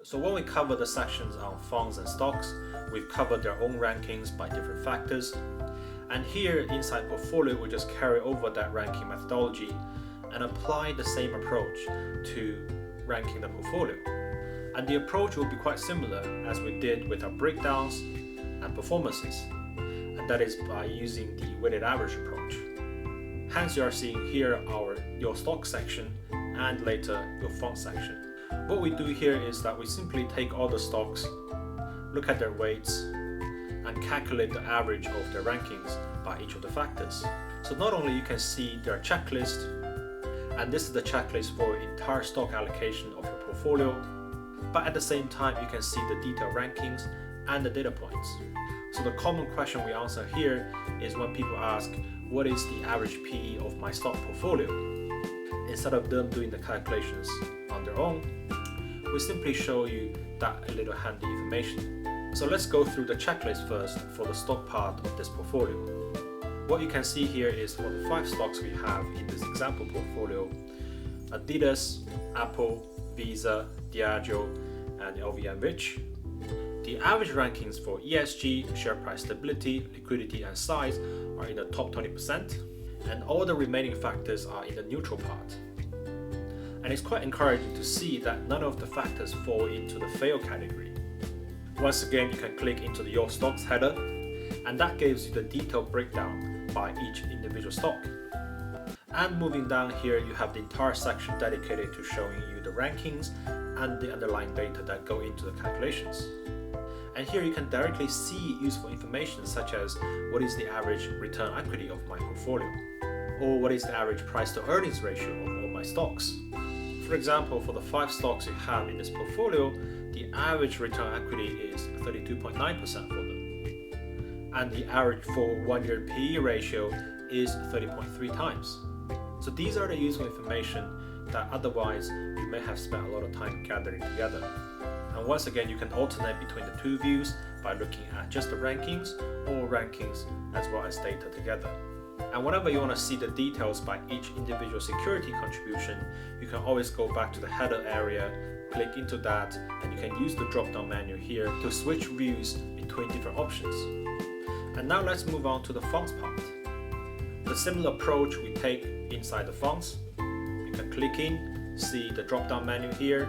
So when we cover the sections on funds and stocks, we've covered their own rankings by different factors. And here inside portfolio, we just carry over that ranking methodology and apply the same approach to ranking the portfolio. And the approach will be quite similar as we did with our breakdowns and performances. And that is by using the weighted average approach. Hence you are seeing here your stock section and later your fund section. What we do here is that we simply take all the stocks, look at their weights, and calculate the average of their rankings by each of the factors. So not only you can see their checklist, and this is the checklist for entire stock allocation of your portfolio, but at the same time you can see the detailed rankings and the data points. So the common question we answer here is when people ask, what is the average PE of my stock portfolio? Instead of them doing the calculations on their own, we simply show you that a little handy information. So let's go through the checklist first for the stock part of this portfolio. What you can see here is for the 5 stocks we have in this example portfolio: Adidas, Apple, Visa, Diageo, and LVMH. The average rankings for ESG, share price stability, liquidity, and size are in the top 20%, and all the remaining factors are in the neutral part. And it's quite encouraging to see that none of the factors fall into the fail category. Once again, you can click into the Your Stocks header, and that gives you the detailed breakdown by each individual stock. And moving down here, you have the entire section dedicated to showing you the rankings and the underlying data that go into the calculations. And here you can directly see useful information such as what is the average return equity of my portfolio, or what is the average price to earnings ratio of all my stocks. For example, for the 5 stocks you have in this portfolio, the average return equity is 32.9% for them. And the average for 1-year PE ratio is 30.3 times. So these are the useful information that otherwise you may have spent a lot of time gathering together. And once again, you can alternate between the 2 views by looking at just the rankings or rankings as well as data together. And whenever you want to see the details by each individual security contribution, you can always go back to the header area, click into that, and you can use the drop-down menu here to switch views between different options. And now let's move on to the funds part. The similar approach we take inside the funds. You can click in, see the drop-down menu here,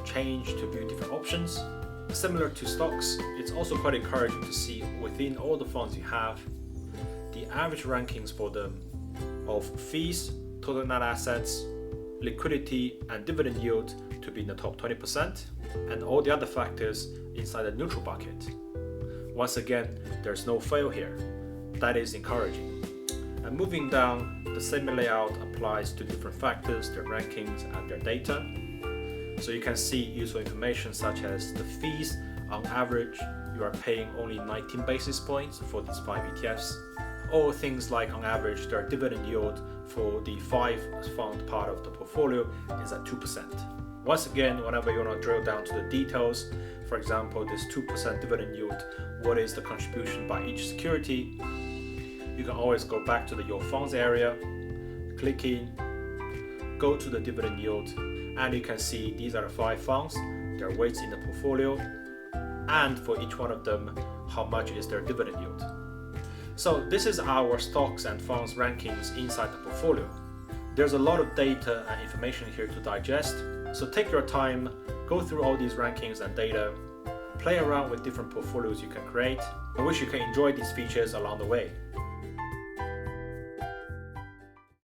change to view different options. Similar to stocks, it's also quite encouraging to see within all the funds you have, the average rankings for them of fees, total net assets, liquidity, and dividend yield to be in the top 20%, and all the other factors inside the neutral bucket. Once again, there's no fail here. That is encouraging. And moving down, the same layout applies to different factors, their rankings, and their data. So you can see useful information such as the fees. On average, you are paying only 19 basis points for these 5 ETFs. Or things like on average, their dividend yield for the 5 fund part of the portfolio is at 2%. Once again, whenever you want to drill down to the details, for example, this 2% dividend yield, what is the contribution by each security? You can always go back to the Your Funds area, click in, go to the dividend yield, and you can see these are the 5 funds, their weights in the portfolio, and for each one of them, how much is their dividend yield. So this is our stocks and funds rankings inside the portfolio. There's a lot of data and information here to digest, so take your time, go through all these rankings and data, play around with different portfolios you can create. I wish you can enjoy these features along the way.